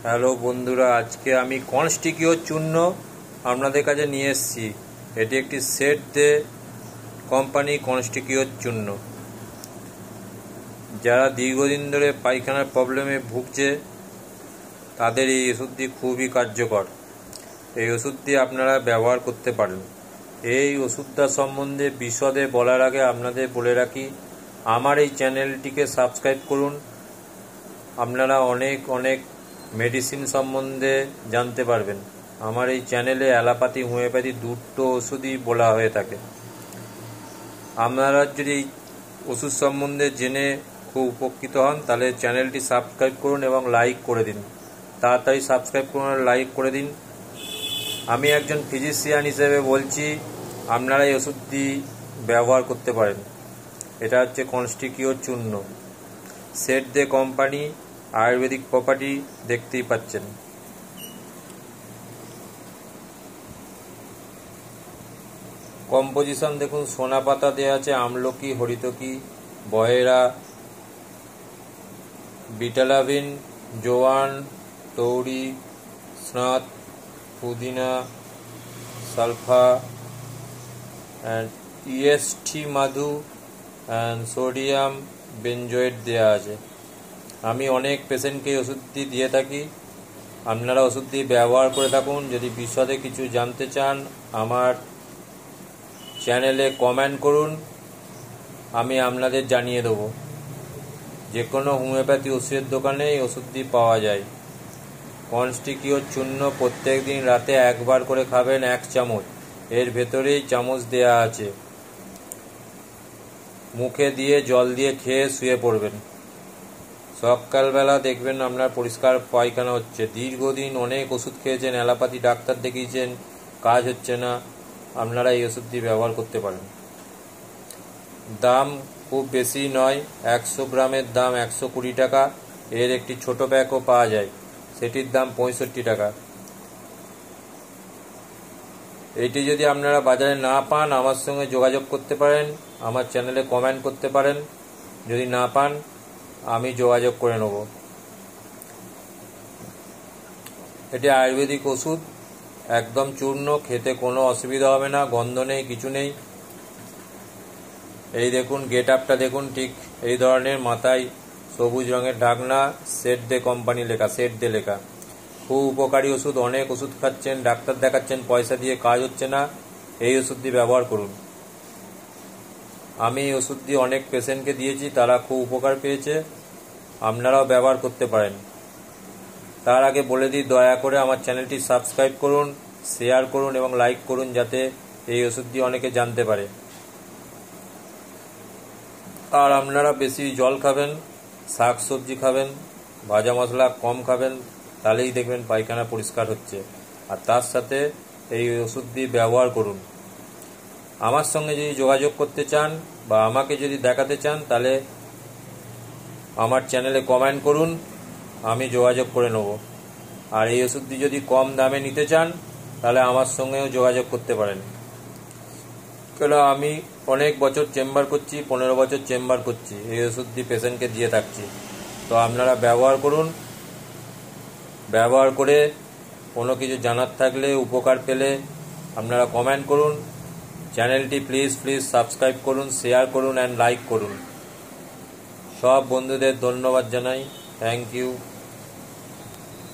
Hello বন্ধুরা, আজকে আমি কনস্টিকিওর চূর্ণ আপনাদের কাছে নিয়ে এসেছি। এটি একটি সেট দে কোম্পানি কনস্টিকিওর চূর্ণ। যারা দীর্ঘদিন ধরে পায়খানার প্রবলেমে ভুগছে তাদের এই ওষুধটি খুবই কার্যকর। এই ওষুধটি আপনারা ব্যবহার করতে পারেন। এই ওষুধটা সম্বন্ধে বিশদে বলার আগে আপনাদের বলে রাখি, আমার এই চ্যানেলটিকে সাবস্ক্রাইব করুন। আপনারা অনেক মেডিসিন সম্বন্ধে জানতে পারবেন। আমার এই চ্যানেলে অ্যালোপ্যাথি হোমিওপ্যাথি দুটো ওষুধই বলা হয়ে থাকে। আপনারা যদি এই ওষুধ সম্বন্ধে জেনে খুব উপকৃত হন তাহলে চ্যানেলটি সাবস্ক্রাইব করুন এবং লাইক করে দিন। তাড়াতাড়ি সাবস্ক্রাইব করুন আর লাইক করে দিন। আমি একজন ফিজিশিয়ান হিসেবে বলছি, আপনারা এই ওষুধটি ব্যবহার করতে পারেন। এটা হচ্ছে কনস্টিকিওর চূর্ণ, সেট দে কোম্পানি, আয়ুর্বেদিক প্রপার্টি দেখতেই পাচ্ছেন। কম্পোজিশন দেখুন, সোনা পাতা দেওয়া আছে, আমলকি, হরিতকি, বহেরা, বিটালাভিন, জোয়ান, তৌরি, স্নাত, পুদিনা, সালফা অ্যান্ড ইএসটি মাধু অ্যান্ড সোডিয়াম বেনজয়েট দেওয়া আছে। আমি অনেক পেশেন্টকে ওষুধটি দিয়ে থাকি। আপনারা ওষুধটি ব্যবহার করে থাকুন। যদি বিশদে কিছু জানতে চান আমার চ্যানেলে কমেন্ট করুন, আমি আপনাদের জানিয়ে দেবো। যে কোনো হোমিওপ্যাথি ওষুধের দোকানে এই ওষুধটি পাওয়া যায়। কনস্টিকিওর চূর্ণ প্রত্যেক দিন রাতে একবার করে খাবেন, 1 চামচ। এর ভেতরেই চামচ দেয়া আছে। মুখে দিয়ে জল দিয়ে খেয়ে শুয়ে পড়বেন। সকালবেলা দেখবেন আপনার পরিষ্কার পায়খানা হচ্ছে। দীর্ঘদিন অনেক ওষুধ খেয়েছেন, অ্যালোপ্যাথি ডাক্তার দেখিয়েছেন, কাজ হচ্ছে না, আপনারা এই ওষুধটি ব্যবহার করতে পারেন। দাম খুব বেশি নয়, 100 গ্রামের দাম 120 টাকা। এর একটি ছোট প্যাকও পাওয়া যায়, সেটির দাম 65 টাকা। এইটি যদি আপনারা বাজারে না পান আমার সঙ্গে যোগাযোগ করতে পারেন, আমার চ্যানেলে কমেন্ট করতে পারেন। যদি না পান আমি যোগাযোগ করে নেব। এটি আয়ুর্বেদিক ওষুধ, একদম চূর্ণ, খেতে কোনো অসুবিধা হবে না, গন্ধ নেই, কিছু নেই। এই দেখুন, গেট আপটা দেখুন, ঠিক এই ধরনের, মাথায় সবুজ রঙের ঢাকনা, সেট দে কোম্পানি লেখা, সেট দে লেখা। খুব উপকারী ওষুধ। অনেক ওষুধ খাচ্ছেন, ডাক্তার দেখাচ্ছেন, পয়সা দিয়ে কাজ হচ্ছে না, এই ওষুধটি ব্যবহার করুন। আমি এই ওষুধটি অনেক পেশেন্টকে দিয়েছি, তারা খুব উপকার পেয়েছে। আপনারাও ব্যবহার করতে পারেন। তার আগে বলে দিই, দয়া করে আমার চ্যানেলটি সাবস্ক্রাইব করুন, শেয়ার করুন এবং লাইক করুন, যাতে এই ওষুধটি অনেকে জানতে পারে। আর আপনারা বেশি জল খাবেন, শাক সবজি খাবেন, ভাজা মশলা কম খাবেন, তাহলেই দেখবেন পায়খানা পরিষ্কার হচ্ছে। আর তার সাথে এই ওষুধটি ব্যবহার করুন। আমার সঙ্গে যদি যোগাযোগ করতে চান বা আমাকে যদি দেখাতে চান তাহলে আমার চ্যানেলে কমেন্ট করুন, আমি যোগাযোগ করে নেব। আর এই ওষুধটি যদি কম দামে নিতে চান তাহলে আমার সঙ্গেও যোগাযোগ করতে পারেন। কেন, আমি অনেক বছর চেম্বার করছি, 15 বছর চেম্বার করছি, এই ওষুধটি পেশেন্টকে দিয়ে থাকছি। তো আপনারা ব্যবহার করুন। ব্যবহার করে কোনো কিছু জানার থাকলে, উপকার পেলে আপনারা কমেন্ট করুন। চ্যানেলটি প্লিজ সাবস্ক্রাইব করুন, শেয়ার করুন অ্যান্ড লাইক করুন। সব বন্ধুদের ধন্যবাদ জানাই। Thank you.